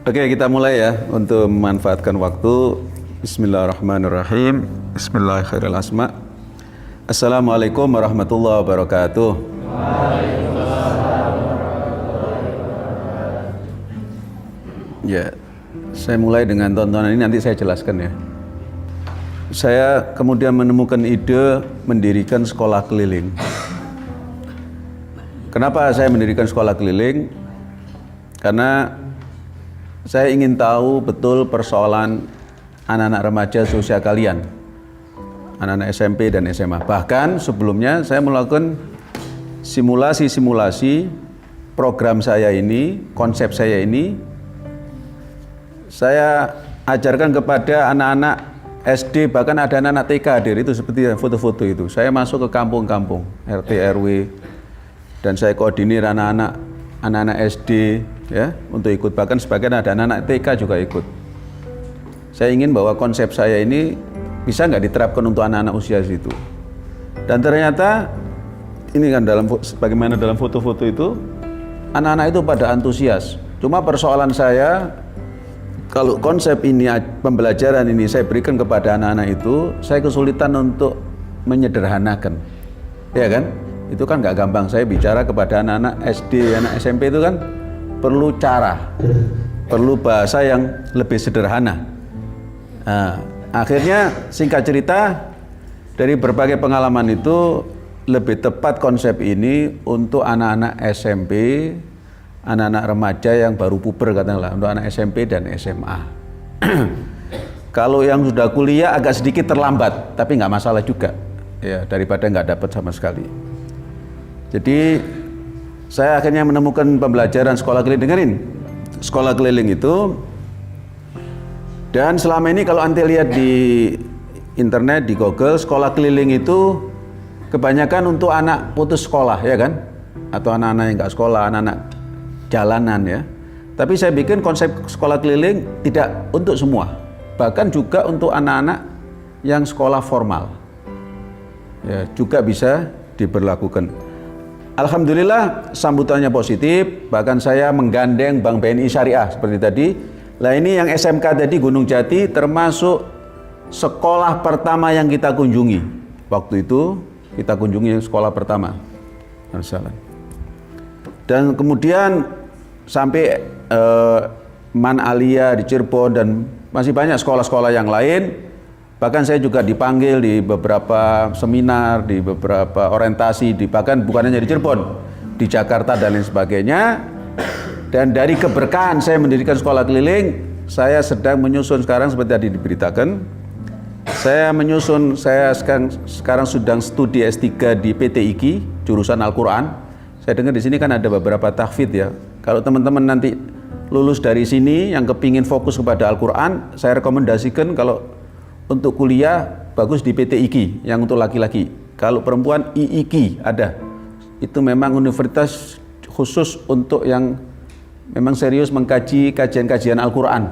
Oke, kita mulai ya untuk memanfaatkan waktu. Bismillahirrahmanirrahim. Bismillahirrahmanirrahim. Assalamualaikum warahmatullahi wabarakatuh. Ya, saya mulai dengan tontonan ini, nanti saya jelaskan ya. Saya kemudian menemukan ide mendirikan sekolah keliling. Kenapa saya mendirikan sekolah keliling? Karena saya ingin tahu betul persoalan anak-anak remaja seusia kalian, anak-anak SMP dan SMA. Bahkan sebelumnya saya melakukan simulasi program saya ini, konsep saya ini, saya ajarkan kepada anak-anak SD, bahkan ada anak-anak TK hadir, itu seperti foto-foto itu. Saya masuk ke kampung-kampung, RT, RW, dan saya koordinir anak-anak SD ya untuk ikut, bahkan sebagian ada anak-anak TK juga ikut. Saya ingin bahwa konsep saya ini bisa nggak diterapkan untuk anak-anak usia situ. Dan ternyata ini kan bagaimana dalam foto-foto itu anak-anak itu pada antusias. Cuma persoalan saya, kalau konsep ini, pembelajaran ini saya berikan kepada anak-anak itu, saya kesulitan untuk menyederhanakan, ya kan? Itu kan nggak gampang. Saya bicara kepada anak-anak SD, anak SMP itu kan perlu cara, perlu bahasa yang lebih sederhana. Nah, akhirnya singkat cerita, dari berbagai pengalaman itu lebih tepat konsep ini untuk anak-anak SMP, anak-anak remaja yang baru puber katakanlah, untuk anak SMP dan SMA. Kalau yang sudah kuliah agak sedikit terlambat, tapi nggak masalah juga, ya, daripada nggak dapat sama sekali. Jadi saya akhirnya menemukan pembelajaran sekolah keliling. Dengerin, sekolah keliling itu, dan selama ini kalau anda lihat di internet, di Google, sekolah keliling itu kebanyakan untuk anak putus sekolah, ya kan? Atau anak-anak yang nggak sekolah, anak-anak jalanan ya. Tapi saya bikin konsep sekolah keliling tidak untuk semua, bahkan juga untuk anak-anak yang sekolah formal, ya, juga bisa diberlakukan. Alhamdulillah sambutannya positif, bahkan saya menggandeng Bank BNI Syariah seperti tadi. Nah ini yang SMK tadi Gunung Jati termasuk sekolah pertama yang kita kunjungi. Waktu itu kita kunjungi sekolah pertama. Dan kemudian sampai Man Alia di Cirebon dan masih banyak sekolah-sekolah yang lain. Bahkan saya juga dipanggil di beberapa seminar, di beberapa orientasi, bahkan bukan hanya di Cirebon, di Jakarta dan lain sebagainya. Dan dari keberkahan saya mendirikan sekolah keliling, saya sedang menyusun sekarang seperti tadi diberitakan. Saya sekarang sedang studi S3 di PT IKI, jurusan Al-Quran. Saya dengar di sini kan ada beberapa tahfidz ya. Kalau teman-teman nanti lulus dari sini yang kepingin fokus kepada Al-Quran, saya rekomendasikan kalau untuk kuliah bagus di PT IKI yang untuk laki-laki. Kalau perempuan IIKI ada. Itu memang universitas khusus untuk yang memang serius mengkaji kajian-kajian Al-Quran.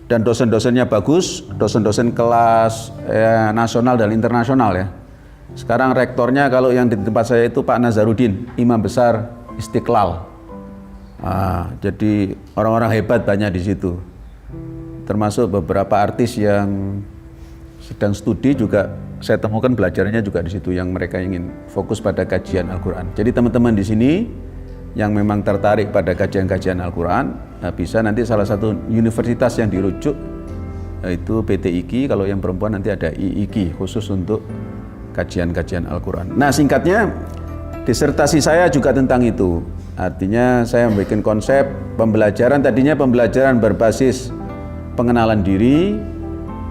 Dan dosen-dosennya bagus, dosen-dosen kelas nasional dan internasional ya. Sekarang rektornya kalau yang di tempat saya itu Pak Nazarudin, Imam Besar Istiqlal. Jadi orang-orang hebat banyak di situ. Termasuk beberapa artis yang sedang studi juga saya temukan belajarnya juga di situ, yang mereka ingin fokus pada kajian Al-Quran. Jadi teman-teman di sini yang memang tertarik pada kajian-kajian Al-Quran, bisa nanti salah satu universitas yang dirujuk yaitu PT IKI, kalau yang perempuan nanti ada IIKI khusus untuk kajian-kajian Al-Quran. Nah singkatnya, disertasi saya juga tentang itu. Artinya saya membuat konsep pembelajaran, tadinya pembelajaran berbasis pengenalan diri.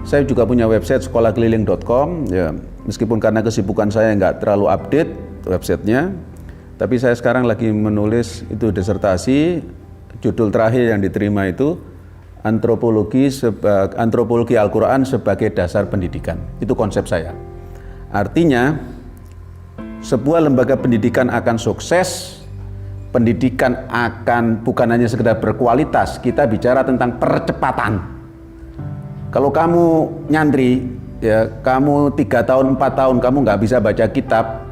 Saya juga punya website sekolahkeliling.com ya, meskipun karena kesibukan saya nggak terlalu update websitenya, tapi saya sekarang lagi menulis itu disertasi. Judul terakhir yang diterima itu antropologi Al-Quran sebagai dasar pendidikan. Itu konsep saya. Artinya sebuah lembaga pendidikan akan sukses, pendidikan akan bukan hanya sekedar berkualitas, kita bicara tentang percepatan. Kalau kamu nyantri, ya kamu 3 tahun, 4 tahun kamu nggak bisa baca kitab,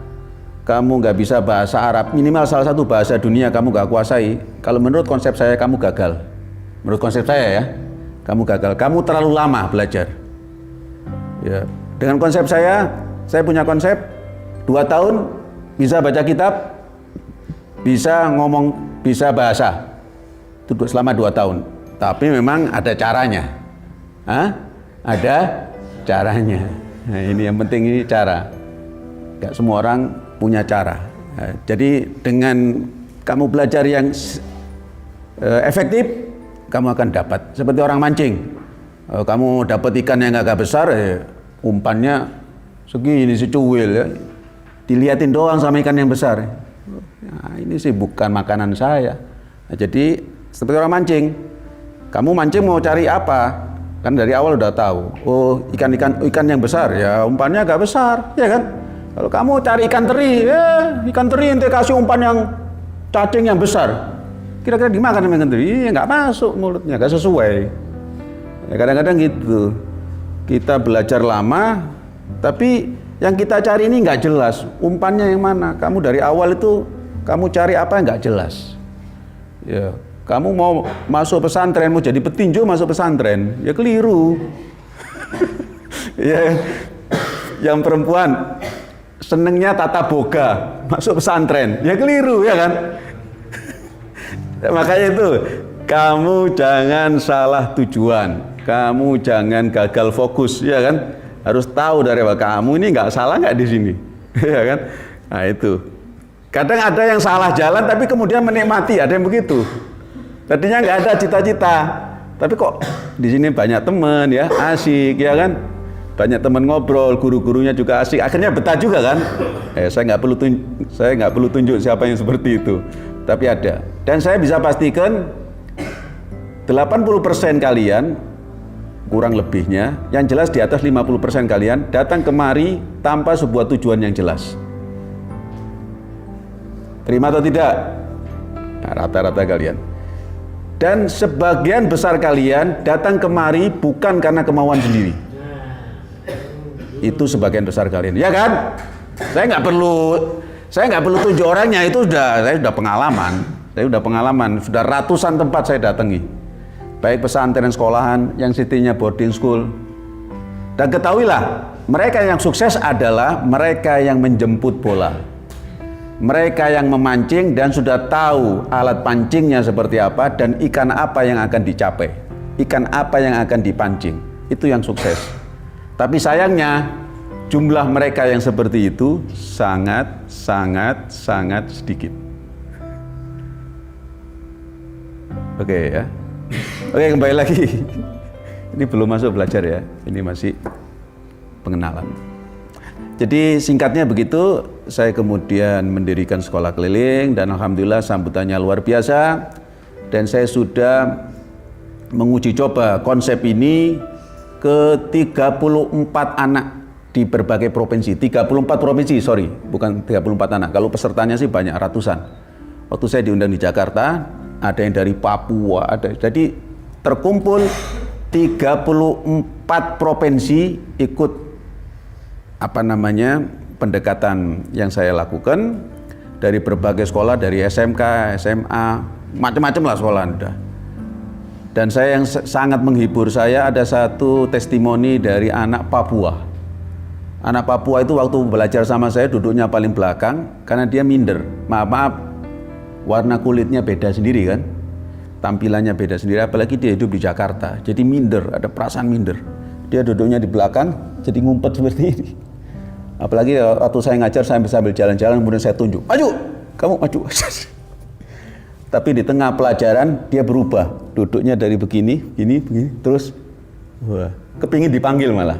kamu nggak bisa bahasa Arab, minimal salah satu bahasa dunia kamu nggak kuasai, kalau menurut konsep saya kamu gagal. Menurut konsep saya ya, kamu gagal, kamu terlalu lama belajar. Ya, dengan konsep saya punya konsep 2 tahun bisa baca kitab, bisa ngomong, bisa bahasa. Itu selama 2 tahun. Tapi memang ada caranya. Hah? Ada caranya. Nah, ini yang penting, ini cara. Gak semua orang punya cara. Nah, jadi dengan kamu belajar yang efektif, kamu akan dapat. Seperti orang mancing. Kamu dapat ikan yang agak besar, umpannya segini secuil ya. Dilihatin doang sama ikan yang besar. Nah, ini sih bukan makanan saya. Nah, jadi seperti orang mancing. Kamu mancing mau cari apa? Kan dari awal udah tahu. Oh, ikan yang besar ya, umpannya agak besar, ya kan? Kalau kamu cari ikan teri, ikan teri ente kasih umpan yang cacing yang besar. Kira-kira dimakan sama ikan teri? Ya nggak masuk mulutnya, nggak sesuai. Ya, kadang-kadang gitu. Kita belajar lama, tapi yang kita cari ini nggak jelas. Umpannya yang mana? Kamu dari awal itu kamu cari apa nggak jelas. Ya, kamu mau masuk pesantren, mau jadi petinju masuk pesantren, ya keliru. Ya, yang perempuan senengnya tata boga, masuk pesantren, ya keliru, ya kan? Makanya itu, kamu jangan salah tujuan, kamu jangan gagal fokus, ya kan? Harus tahu dari awal kamu ini nggak salah nggak di sini, ya kan? Nah itu. Kadang ada yang salah jalan tapi kemudian menikmati, ada yang begitu. Tadinya nggak ada cita-cita, tapi kok di sini banyak teman ya, asik, ya kan? Banyak teman ngobrol, guru-gurunya juga asik, akhirnya betah juga kan? Saya nggak perlu tunjuk siapa yang seperti itu. Tapi ada, dan saya bisa pastikan 80% kalian, kurang lebihnya, yang jelas di atas 50% kalian datang kemari tanpa sebuah tujuan yang jelas. Terima atau tidak? Nah, rata-rata kalian. Dan sebagian besar kalian datang kemari bukan karena kemauan sendiri. Itu sebagian besar kalian, ya kan? Saya nggak perlu tunjuk orangnya, itu saya sudah pengalaman, sudah ratusan tempat saya datangi, baik pesantren, sekolahan, yang sitinya boarding school. Dan ketahuilah, mereka yang sukses adalah mereka yang menjemput bola, mereka yang memancing dan sudah tahu alat pancingnya seperti apa dan ikan apa yang akan dicapai, ikan apa yang akan dipancing. Itu yang sukses. Tapi sayangnya jumlah mereka yang seperti itu sangat sedikit. Oke ya. Oke, kembali lagi. Ini belum masuk belajar ya. Ini masih pengenalan. Jadi singkatnya begitu, saya kemudian mendirikan sekolah keliling dan alhamdulillah sambutannya luar biasa. Dan saya sudah menguji coba konsep ini ke 34 anak di berbagai provinsi, 34 provinsi, bukan 34 anak. Kalau pesertanya sih banyak, ratusan. Waktu saya diundang di Jakarta, ada yang dari Papua, jadi terkumpul 34 provinsi ikut pendekatan yang saya lakukan dari berbagai sekolah, dari SMK, SMA, macam-macam lah sekolah udah. Dan saya yang sangat menghibur saya, ada satu testimoni dari anak Papua. Anak Papua itu waktu belajar sama saya duduknya paling belakang karena dia minder. Maaf, warna kulitnya beda sendiri kan, tampilannya beda sendiri, apalagi dia hidup di Jakarta, jadi minder, ada perasaan minder. Dia duduknya di belakang, jadi ngumpet seperti ini. Apalagi waktu saya ngajar, saya sambil jalan-jalan, kemudian saya tunjuk, maju, kamu maju. Tapi di tengah pelajaran dia berubah, duduknya dari begini, terus kepingin dipanggil malah.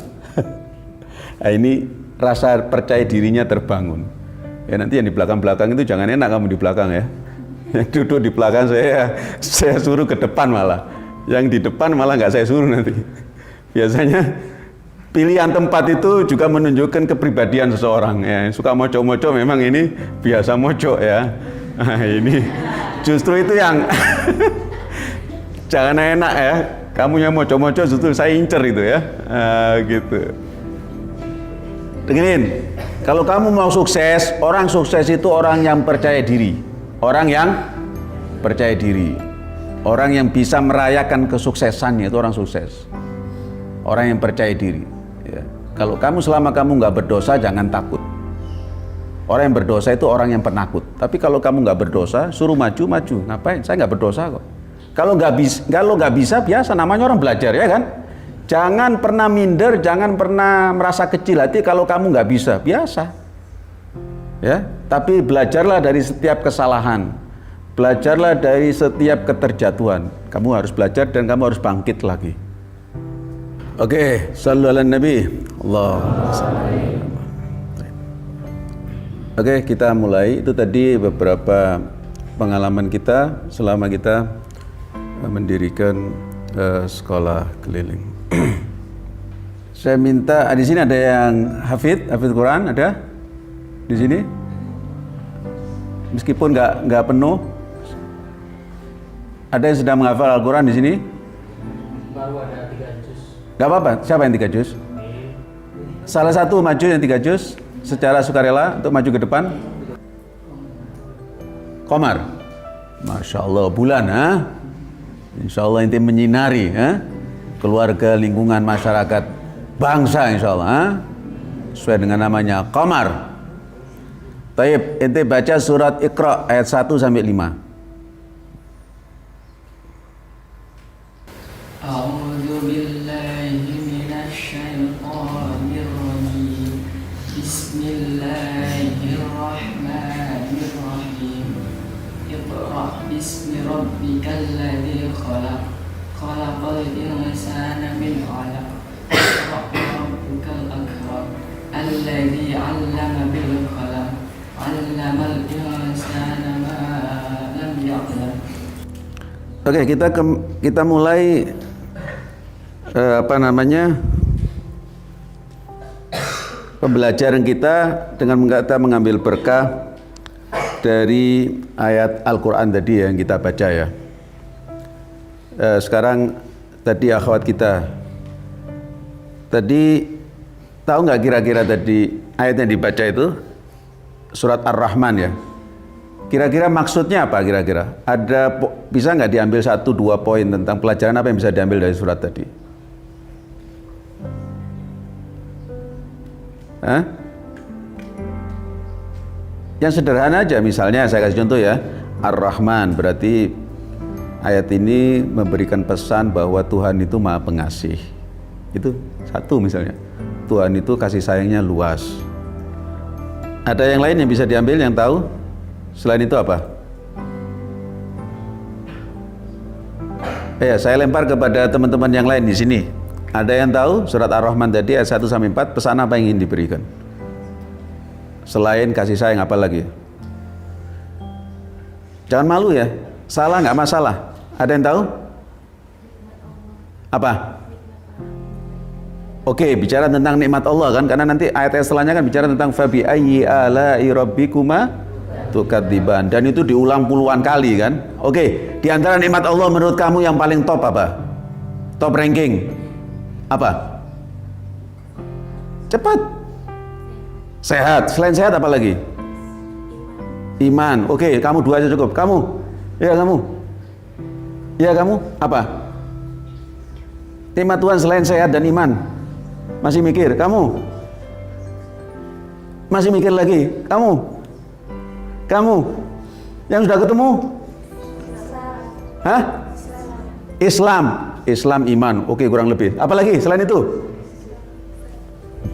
Nah, ini rasa percaya dirinya terbangun. Ya nanti yang di belakang-belakang itu jangan enak kamu di belakang ya. Yang duduk di belakang saya suruh ke depan malah. Yang di depan malah nggak saya suruh nanti. Biasanya pilihan tempat itu juga menunjukkan kepribadian seseorang. Ya, suka moco-moco memang ini biasa moco ya. Nah, ini justru itu yang jangan enak ya. Kamu yang moco-moco justru saya incer itu ya. Gitu. Dengerin, kalau kamu mau sukses, orang sukses itu orang yang percaya diri. Orang yang percaya diri. Orang yang bisa merayakan kesuksesannya itu orang sukses. Orang yang percaya diri. Ya. Kalau selama kamu nggak berdosa, jangan takut. Orang yang berdosa itu orang yang penakut. Tapi kalau kamu nggak berdosa, suruh maju. Ngapain? Saya nggak berdosa kok. Kalau nggak bisa, biasa. Namanya orang belajar, ya kan? Jangan pernah minder, jangan pernah merasa kecil hati kalau kamu nggak bisa. Biasa. Ya. Tapi belajarlah dari setiap kesalahan. Belajarlah dari setiap keterjatuhan. Kamu harus belajar dan kamu harus bangkit lagi. Oke, shallu ala nabi. Allahumma shalli. Oke, kita mulai. Itu tadi beberapa pengalaman kita selama kita mendirikan sekolah keliling. Saya minta, di sini ada yang hafid Quran, ada di sini? Meskipun nggak penuh. Ada yang sedang menghafal Al-Quran di sini? Baru ada 3 juz. Gak apa-apa, siapa yang 3 juz? Salah satu maju yang 3 juz secara sukarela untuk maju ke depan. Komar. Masya Allah, bulan, ha? Insya Allah inti menyinari, ha? Keluarga, lingkungan, masyarakat, bangsa, insya Allah, ha? Sesuai dengan namanya, Komar. Taib, inti baca surat Iqra ayat 1 sampai 5. A'udzu billahi minasy syaithanir rajim. Bismillahirrahmanirrahim. Iqra bismi rabbikal ladzi khalaq. Khalaqal insana min 'alaq. Iqra rabbukal akram. Alladzi 'allama bil qalam. 'Allamal insana ma lam ya'lam. Oke, kita mulai pembelajaran kita dengan kita mengambil berkah dari ayat Al-Quran tadi yang kita baca, ya. Sekarang tadi akhwat kita tadi tahu nggak kira-kira tadi ayat yang dibaca itu surat Ar-Rahman, ya. Kira-kira maksudnya apa kira-kira? Bisa nggak diambil 1-2 poin tentang pelajaran apa yang bisa diambil dari surat tadi? Hah? Yang sederhana aja, misalnya saya kasih contoh, ya. Ar-Rahman berarti ayat ini memberikan pesan bahwa Tuhan itu Maha Pengasih. Itu satu misalnya. Tuhan itu kasih sayangnya luas. Ada yang lain yang bisa diambil, yang tahu? Selain itu apa? Ya, saya lempar kepada teman-teman yang lain di sini. Ada yang tahu surat Ar-Rahman tadi ayat 1 sampai 4 pesan apa yang ingin diberikan? Selain kasih sayang, apa lagi? Jangan malu, ya. Salah nggak masalah. Ada yang tahu? Apa? Oke, bicara tentang nikmat Allah, kan? Karena nanti ayat-ayat setelahnya kan bicara tentang fabi ayyi ala'i rabbikuma tukadziban, dan itu diulang puluhan kali, kan? Oke, di antara nikmat Allah menurut kamu yang paling top apa? Top ranking apa? Cepat. Sehat. Selain sehat apa lagi? Iman. Oke, kamu 2 aja cukup. Kamu? Ya, kamu? Ya, kamu? Apa? Nikmat Tuhan selain sehat dan iman. Masih mikir? Kamu? Masih mikir lagi? Kamu? Kamu? Yang sudah ketemu? Hah? Islam, iman. Oke, kurang lebih. Apalagi selain itu?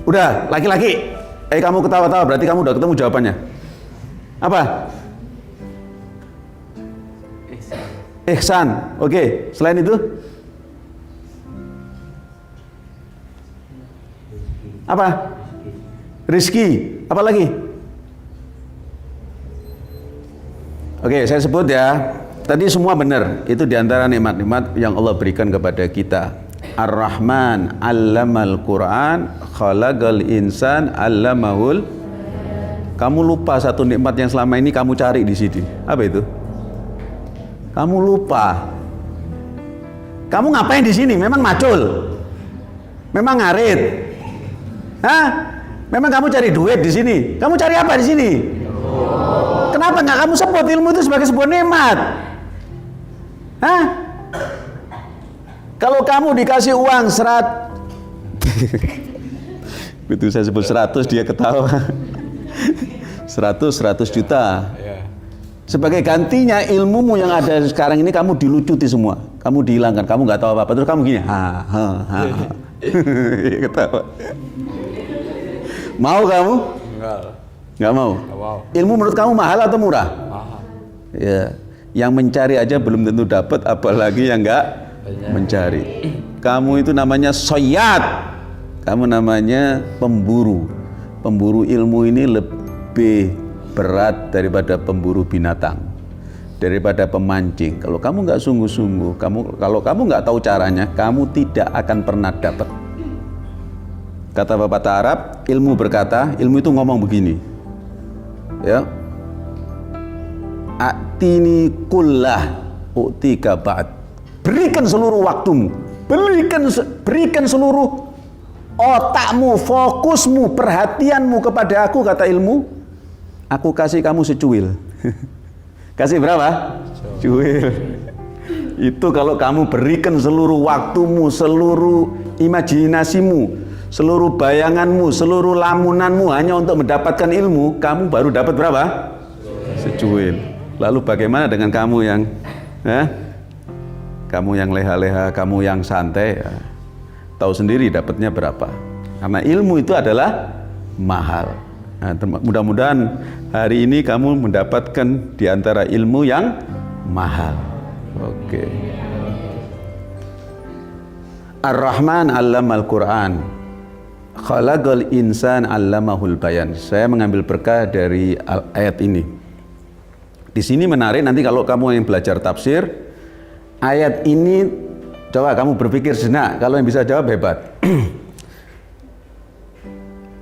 Udah, laki-laki. Kamu ketawa-tawa, berarti kamu udah ketemu jawabannya. Apa? Ihsan. Oke, selain itu? Apa? Rizki. Apa lagi? Oke, saya sebut, ya. Tadi semua benar. Itu diantara nikmat-nikmat yang Allah berikan kepada kita. Ar-Rahman, 'allamal Qur'an, khalaqal insan, 'allamahul. Kamu lupa satu nikmat yang selama ini kamu cari di sini. Apa itu? Kamu lupa. Kamu ngapain di sini? Memang macul? Memang ngarit? Hah? Memang kamu cari duit di sini? Kamu cari apa di sini? Kenapa nggak kamu sebut ilmu itu sebagai sebuah nikmat? Hah? Kalau kamu dikasih uang itu saya sebut 100 dia ketawa. 100 juta. Sebagai gantinya ilmumu yang ada sekarang ini kamu dilucuti semua, kamu dihilangkan, kamu nggak tahu apa-apa, terus kamu gini, ketawa. Mau kamu? Nggak mau. Ilmu menurut kamu mahal atau murah? Mahal. Ya, yang mencari aja belum tentu dapat, apalagi yang nggak mencari. Kamu itu namanya soyat, kamu namanya pemburu. Pemburu ilmu ini lebih berat daripada pemburu binatang, daripada pemancing. Kalau kamu nggak sungguh-sungguh, kalau kamu nggak tahu caranya, kamu tidak akan pernah dapat. Kata pepatah Arab, ilmu berkata, ilmu itu ngomong begini, ya, atini kullah u'tika ba'd. Berikan seluruh waktumu, berikan seluruh otakmu, fokusmu, perhatianmu kepada aku, kata ilmu. Aku kasih kamu secuil. Kasih berapa? Cuil. Itu kalau kamu berikan seluruh waktumu, seluruh imajinasimu, seluruh bayanganmu, seluruh lamunanmu hanya untuk mendapatkan ilmu, kamu baru dapat berapa? Secuil. Lalu bagaimana dengan kamu yang kamu yang leha-leha, kamu yang santai, ya, tahu sendiri dapatnya berapa. Karena ilmu itu adalah mahal. Nah, mudah-mudahan hari ini kamu mendapatkan di antara ilmu yang mahal. Oke. Ar-Rahman 'allamal Qur'an. Khalaqal insan 'allamahul bayan. Saya mengambil berkah dari ayat ini. Di sini menarik, nanti kalau kamu yang belajar tafsir, ayat ini coba kamu berpikir sejenak, kalau yang bisa jawab hebat.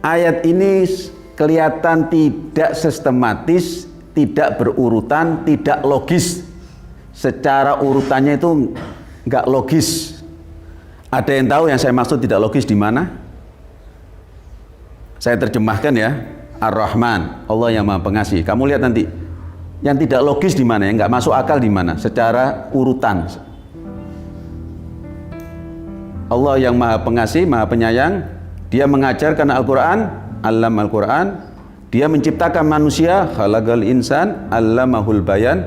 Ayat ini kelihatan tidak sistematis, tidak berurutan, tidak logis. Secara urutannya itu nggak logis. Ada yang tahu yang saya maksud tidak logis di mana? Saya terjemahkan ya, Ar-Rahman, Allah yang Maha Pengasih. Kamu lihat nanti, yang tidak logis di mana, yang nggak masuk akal di mana? Secara urutan. Allah yang Maha Pengasih, Maha Penyayang, Dia mengajarkan Al-Quran. Allam Al-Quran, Dia menciptakan manusia, khalaqal insan, allamahul bayan.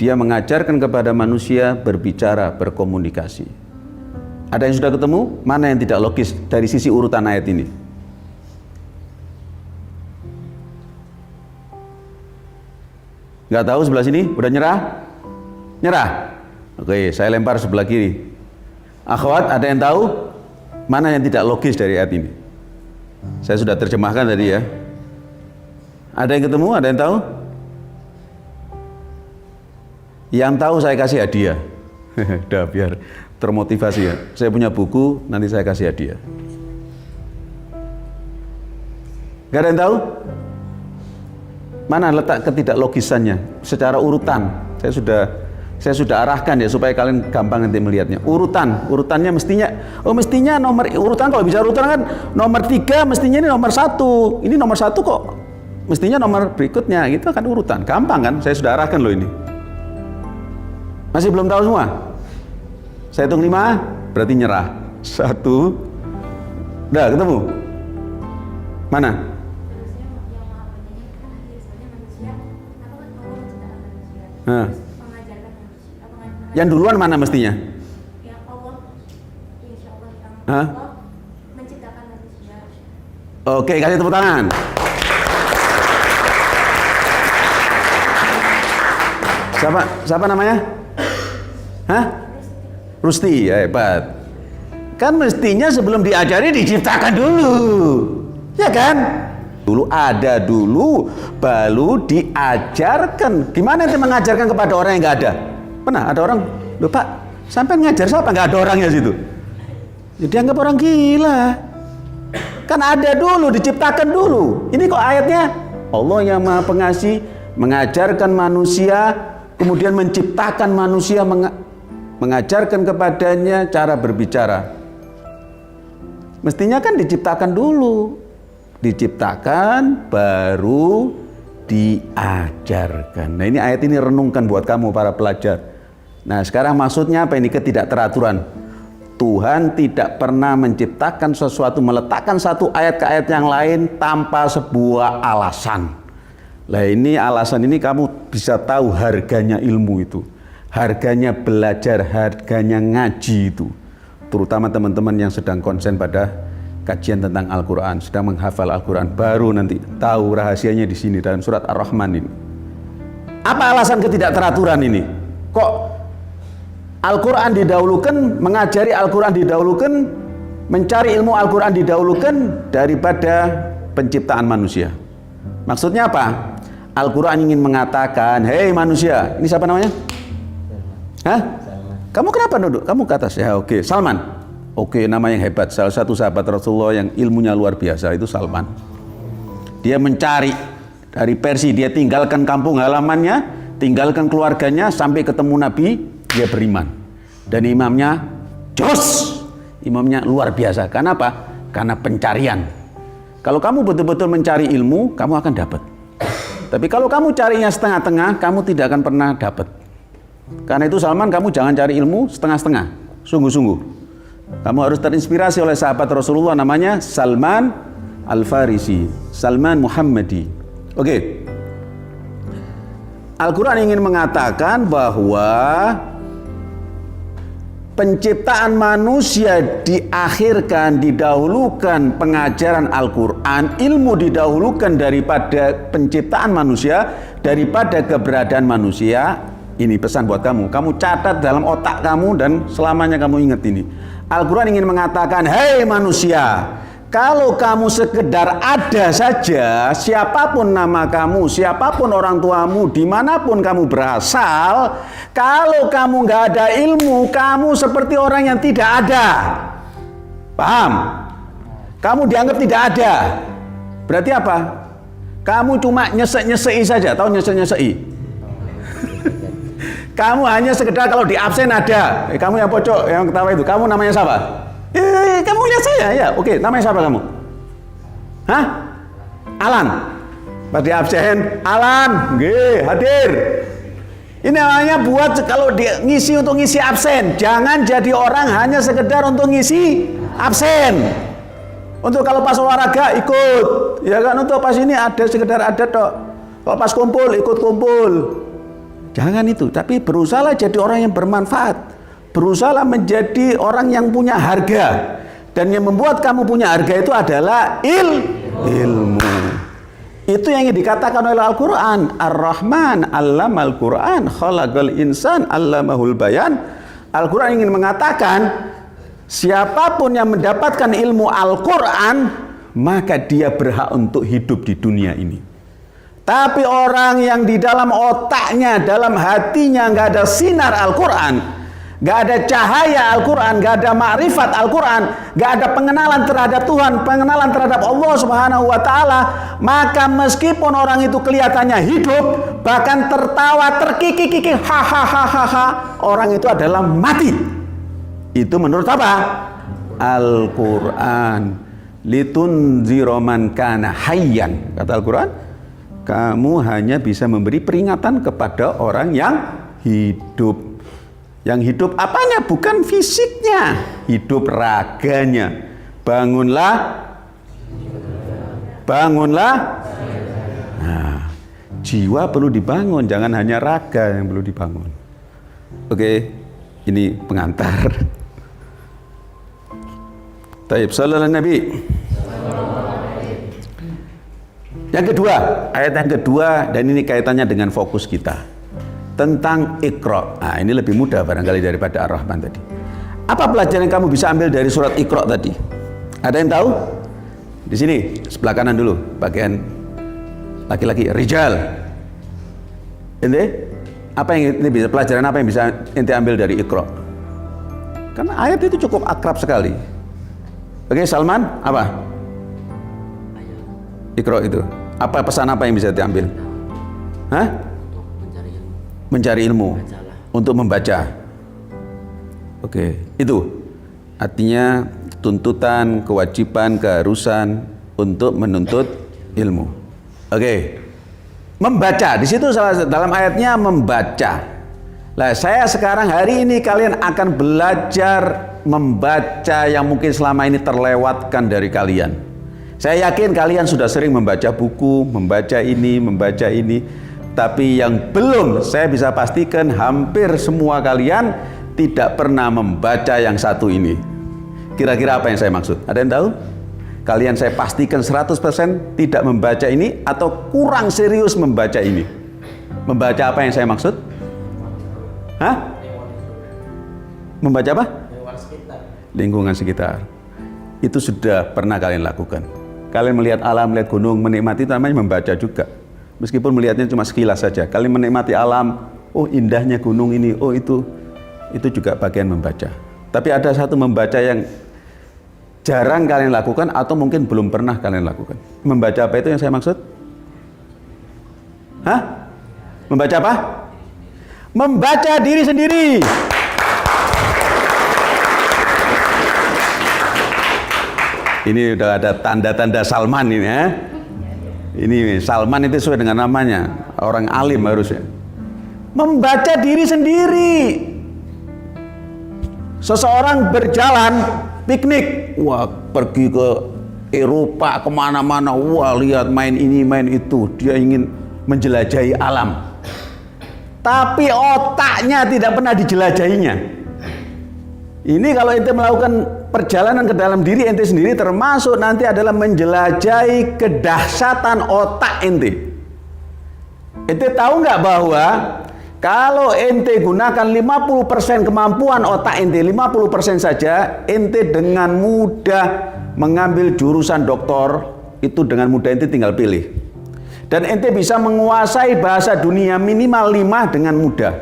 Dia mengajarkan kepada manusia berbicara, berkomunikasi. Ada yang sudah ketemu? Mana yang tidak logis dari sisi urutan ayat ini? Nggak tahu sebelah sini? Udah nyerah? Nyerah? Oke, saya lempar sebelah kiri. Akhwat, ada yang tahu? Mana yang tidak logis dari ayat ini? Saya sudah terjemahkan tadi ya. Ada yang ketemu? Ada yang tahu? Yang tahu saya kasih hadiah. Udah biar termotivasi ya. Saya punya buku, nanti saya kasih hadiah. Gak ada yang tahu? Mana letak ketidaklogisannya? Secara urutan. Saya sudah arahkan ya supaya kalian gampang nanti melihatnya. Urutannya mestinya nomor urutan, kalau bisa urutan kan nomor 3 mestinya ini nomor 1. Ini nomor 1 kok mestinya nomor berikutnya, gitu kan urutan. Gampang kan? Saya sudah arahkan loh ini. Masih belum tahu semua? Saya hitung 5, berarti nyerah. 1. Udah ketemu? Mana? Nah. Yang duluan mana mestinya? Yang Allah, insya Allah yang Hah? Allah menciptakan manusia. Oke, kasih tepuk tangan. Siapa namanya? Hah? Rusti, ya, hebat. Kan mestinya sebelum diajari diciptakan dulu, ya kan? Dulu ada dulu, baru diajarkan. Gimana itu mengajarkan kepada orang yang nggak ada? Pernah ada orang, loh Pak, sampai ngajar siapa? Nggak ada orangnya situ. Jadi anggap orang gila. Kan ada dulu, diciptakan dulu. Ini kok ayatnya Allah yang Maha Pengasih mengajarkan manusia, kemudian menciptakan manusia, mengajarkan kepadanya cara berbicara. Mestinya kan diciptakan dulu. Diciptakan baru diajarkan. Nah, ini ayat ini renungkan buat kamu para pelajar. Nah, sekarang maksudnya apa ini ketidakteraturan? Tuhan tidak pernah menciptakan sesuatu, meletakkan satu ayat ke ayat yang lain tanpa sebuah alasan. Lah ini alasan ini kamu bisa tahu harganya ilmu itu. Harganya belajar, harganya ngaji itu. Terutama teman-teman yang sedang konsen pada kajian tentang Al-Quran, sedang menghafal Al-Quran, baru nanti tahu rahasianya di sini dalam surat Ar-Rahman ini. Apa alasan ketidakteraturan ini? Kok Al-Quran didahulukan, mengajari Al-Quran didahulukan, mencari ilmu Al-Quran didahulukan daripada penciptaan manusia? Maksudnya apa? Al-Quran ingin mengatakan, hei manusia, ini siapa namanya? Hah? Kamu kenapa duduk? Kamu ke atas ya, oke. Salman. Oke, nama yang hebat. Salah satu sahabat Rasulullah yang ilmunya luar biasa itu Salman. Dia mencari dari Persia, dia tinggalkan kampung halamannya, tinggalkan keluarganya sampai ketemu Nabi. Dia beriman dan imamnya jos, imamnya luar biasa. Karena apa? Karena pencarian. Kalau kamu betul-betul mencari ilmu, kamu akan dapat. Tapi kalau kamu carinya setengah-tengah, kamu tidak akan pernah dapat. Karena itu Salman, kamu jangan cari ilmu setengah-setengah, sungguh-sungguh. Kamu harus terinspirasi oleh sahabat Rasulullah namanya Salman Al-Farisi, Salman Muhammadi. Oke. Al-Quran ingin mengatakan bahwa penciptaan manusia diakhirkan, didahulukan pengajaran Al-Quran, ilmu didahulukan daripada penciptaan manusia, daripada keberadaan manusia. Ini pesan buat kamu, kamu catat dalam otak kamu dan selamanya kamu ingat ini. Al-Quran ingin mengatakan, hei manusia, kalau kamu sekedar ada saja, siapapun nama kamu, siapapun orang tuamu, dimanapun kamu berasal, kalau kamu nggak ada ilmu, kamu seperti orang yang tidak ada. Paham? Kamu dianggap tidak ada. Berarti apa? Kamu cuma nyesek-nyesei saja. Tahu nyesek-nyesei? Kamu hanya sekedar kalau di absen ada. Kamu yang pojok, yang ketawa itu, kamu namanya siapa? Kamu lihat saya ya, oke, namanya siapa kamu? Hah? Alan. Pada absen, Alan, hadir. Ini namanya buat kalau ngisi untuk ngisi absen. Jangan jadi orang hanya sekedar untuk ngisi absen. Untuk kalau pas olahraga ikut, ya kan? Untuk pas ini ada sekedar ada tok. Kalau pas kumpul ikut kumpul. Jangan itu, tapi berusaha jadi orang yang bermanfaat. Berusaha menjadi orang yang punya harga. Dan yang membuat kamu punya harga itu adalah ilmu. Itu yang dikatakan oleh Al-Quran. Ar-Rahman allamal Quran khalaqal insan allamahul bayan. Al-Quran ingin mengatakan siapapun yang mendapatkan ilmu Al-Quran, maka dia berhak untuk hidup di dunia ini. Tapi orang yang di dalam otaknya, dalam hatinya nggak ada sinar Al-Quran, gak ada cahaya Al-Quran, gak ada ma'rifat Al-Quran, gak ada pengenalan terhadap Tuhan, pengenalan terhadap Allah Subhanahu wa Ta'ala, maka meskipun orang itu kelihatannya hidup, bahkan tertawa, terkikik-kikik, hahaha, orang itu adalah mati. Itu menurut apa? Al-Quran. Litunzira man kana hayyan. Kata Al-Quran, kamu hanya bisa memberi peringatan kepada orang yang hidup. Yang hidup apanya? Bukan fisiknya, hidup raganya. Bangunlah. Nah, jiwa perlu dibangun, jangan hanya raga yang perlu dibangun. Oke, ini pengantar. Taib, sallallahu alaihi Nabi. Yang kedua, ayat yang kedua, dan ini kaitannya dengan fokus kita. Tentang Iqra. Nah, ini lebih mudah barangkali daripada Ar-Rahman tadi. Apa pelajaran yang kamu bisa ambil dari surat Iqra tadi? Ada yang tahu? Di sini, sebelah kanan dulu, bagian laki-laki, rijal. Ente, apa yang ini bisa pelajaran apa yang bisa ente ambil dari Iqra? Karena ayat itu cukup akrab sekali. Oke, Salman, apa? Iqra itu. Apa pesan apa yang bisa diambil? Hah? Mencari ilmu, untuk membaca. Oke, itu artinya tuntutan, kewajiban, keharusan untuk menuntut ilmu. Oke, membaca di situ dalam ayatnya membaca. Nah, saya sekarang hari ini kalian akan belajar membaca yang mungkin selama ini terlewatkan dari kalian. Saya yakin kalian sudah sering membaca buku, membaca ini, tapi yang belum saya bisa pastikan hampir semua kalian tidak pernah membaca yang satu ini. Kira-kira apa yang saya maksud? Ada yang tahu? Kalian saya pastikan 100% tidak membaca ini atau kurang serius membaca ini. Membaca apa yang saya maksud? Hah? Membaca apa? Lingkungan sekitar. Itu sudah pernah kalian lakukan. Kalian melihat alam, melihat gunung, menikmati itu namanya membaca juga. Meskipun melihatnya cuma sekilas saja. Kalian menikmati alam, oh indahnya gunung ini, oh itu juga bagian membaca. Tapi ada satu membaca yang jarang kalian lakukan atau mungkin belum pernah kalian lakukan. Membaca apa itu yang saya maksud? Hah? Membaca apa? Membaca diri sendiri. Ini udah ada tanda-tanda Salman ini ya. Ini Salman itu sesuai dengan namanya, orang alim harusnya. Membaca diri sendiri. Seseorang berjalan piknik, wah pergi ke Eropa kemana-mana, wah lihat main ini main itu, dia ingin menjelajahi alam. Tapi otaknya tidak pernah dijelajahinya. Ini kalau ente melakukan perjalanan ke dalam diri ente sendiri, termasuk nanti adalah menjelajahi kedahsyatan otak ente. Ente tahu nggak bahwa kalau ente gunakan 50% kemampuan otak ente, 50% saja, ente dengan mudah mengambil jurusan doktor, itu dengan mudah ente tinggal pilih. Dan ente bisa menguasai bahasa dunia minimal 5 dengan mudah.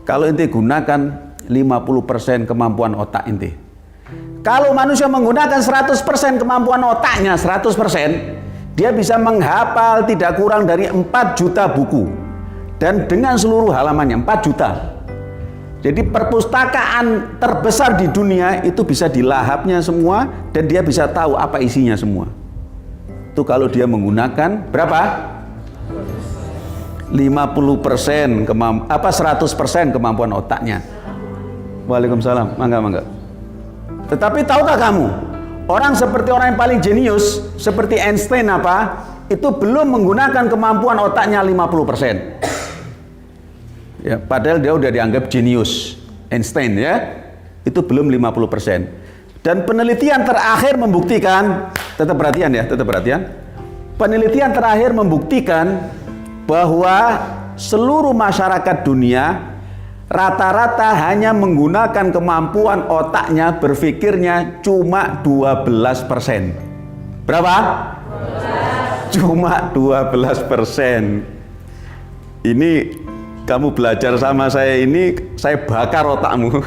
Kalau ente gunakan 50% kemampuan otak ente. Kalau manusia menggunakan 100% kemampuan otaknya, 100%, dia bisa menghafal tidak kurang dari 4 juta buku. Dan dengan seluruh halamannya, 4 juta. Jadi perpustakaan terbesar di dunia itu bisa dilahapnya semua dan dia bisa tahu apa isinya semua. Itu kalau dia menggunakan berapa? 50% 100% kemampuan otaknya. Waalaikumsalam, mangga. Tetapi tahukah kamu, orang seperti orang yang paling jenius seperti Einstein itu belum menggunakan kemampuan otaknya 50%. Ya, padahal dia udah dianggap jenius. Einstein ya, itu belum 50%. Dan penelitian terakhir membuktikan, tetap perhatian. Penelitian terakhir membuktikan bahwa seluruh masyarakat dunia rata-rata hanya menggunakan kemampuan otaknya, berpikirnya cuma 12%. Berapa? 12. Cuma 12%. Ini kamu belajar sama saya ini, saya bakar otakmu.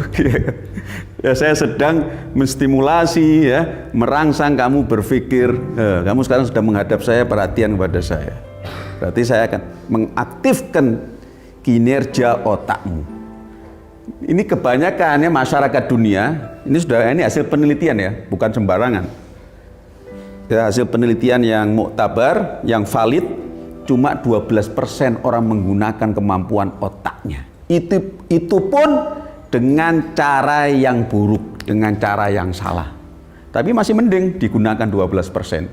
Ya, saya sedang menstimulasi ya, merangsang kamu berpikir. Kamu sekarang sudah menghadap saya, perhatian kepada saya. Berarti saya akan mengaktifkan kinerja otakmu. Ini kebanyakan ya masyarakat dunia, ini hasil penelitian ya, bukan sembarangan. Ya, hasil penelitian yang muktabar, yang valid, cuma 12% orang menggunakan kemampuan otaknya. Itu pun dengan cara yang buruk, dengan cara yang salah. Tapi masih mending digunakan 12%.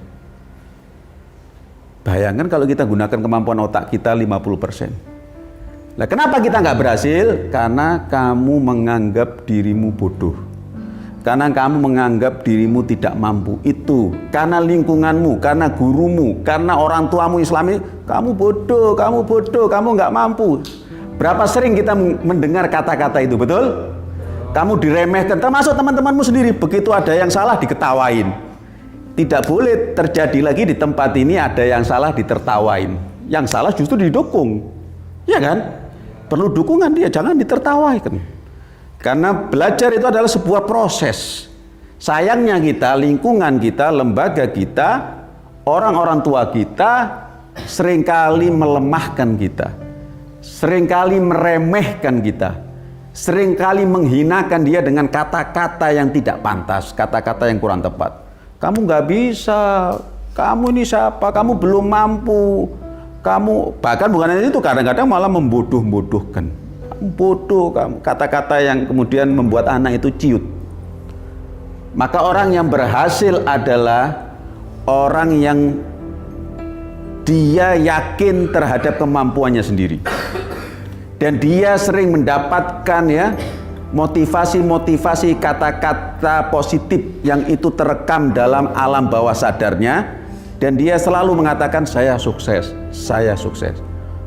Bayangkan kalau kita gunakan kemampuan otak kita 50%. Nah, kenapa kita nggak berhasil? Karena kamu menganggap dirimu bodoh. Karena kamu menganggap dirimu tidak mampu. Itu karena lingkunganmu, karena gurumu, karena orang tuamu Islami, kamu bodoh, kamu nggak mampu. Berapa sering kita mendengar kata-kata itu, betul? Kamu diremehkan, termasuk teman-temanmu sendiri. Begitu ada yang salah diketawain. Tidak boleh terjadi lagi di tempat ini ada yang salah ditertawain. Yang salah justru didukung. Ya kan? Perlu dukungan dia, jangan ditertawakan. Karena belajar itu adalah sebuah proses. Sayangnya kita, lingkungan kita, lembaga kita, orang-orang tua kita seringkali melemahkan kita. Seringkali meremehkan kita. Seringkali menghinakan dia dengan kata-kata yang tidak pantas, kata-kata yang kurang tepat. Kamu nggak bisa, kamu ini siapa, kamu belum mampu. Kamu bahkan bukan hanya itu, kadang-kadang malah membodoh-bodohkan, bodoh kamu, kata-kata yang kemudian membuat anak itu ciut. Maka orang yang berhasil adalah orang yang dia yakin terhadap kemampuannya sendiri. Dan dia sering mendapatkan ya motivasi-motivasi kata-kata positif yang itu terekam dalam alam bawah sadarnya, dan dia selalu mengatakan saya sukses, saya sukses.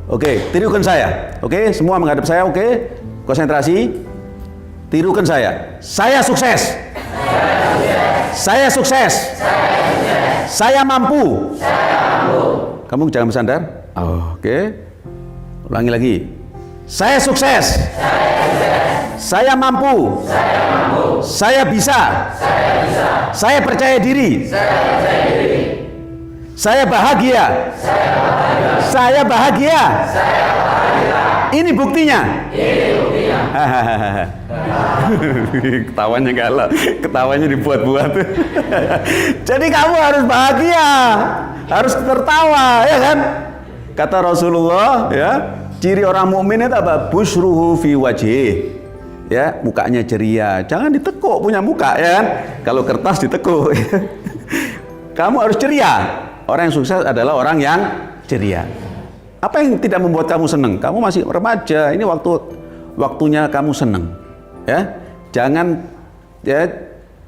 Oke, tirukan saya. Oke, semua menghadap saya. Oke, konsentrasi. Tirukan saya. Saya sukses. Saya sukses. Saya mampu. Kamu jangan bersandar. Oke. Ulangi lagi. Saya sukses. Saya mampu. Saya bisa. Saya percaya diri. Saya bahagia. Saya bahagia. Ini buktinya. Ketawanya galak, ketawanya dibuat-buat. Jadi kamu harus bahagia, harus tertawa, ya kan? Kata Rasulullah, ya, ciri orang mukmin itu apa? Busyruhu fi wajhih. Ya, mukanya ceria. Jangan ditekuk punya muka, ya kan? Kalau kertas ditekuk. Kamu harus ceria. Orang yang sukses adalah orang yang ceria. Apa yang tidak membuat kamu senang? Kamu masih remaja, ini waktunya kamu senang. Ya, jangan ya.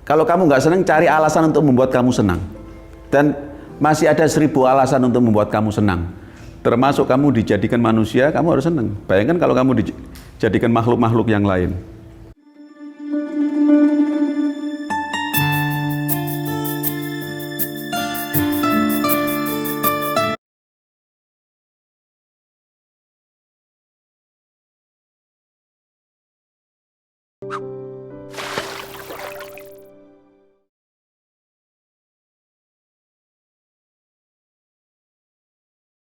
Kalau kamu nggak senang, cari alasan untuk membuat kamu senang. Dan masih ada 1000 alasan untuk membuat kamu senang. Termasuk kamu dijadikan manusia, kamu harus senang. Bayangkan kalau kamu dijadikan makhluk-makhluk yang lain. Thank you.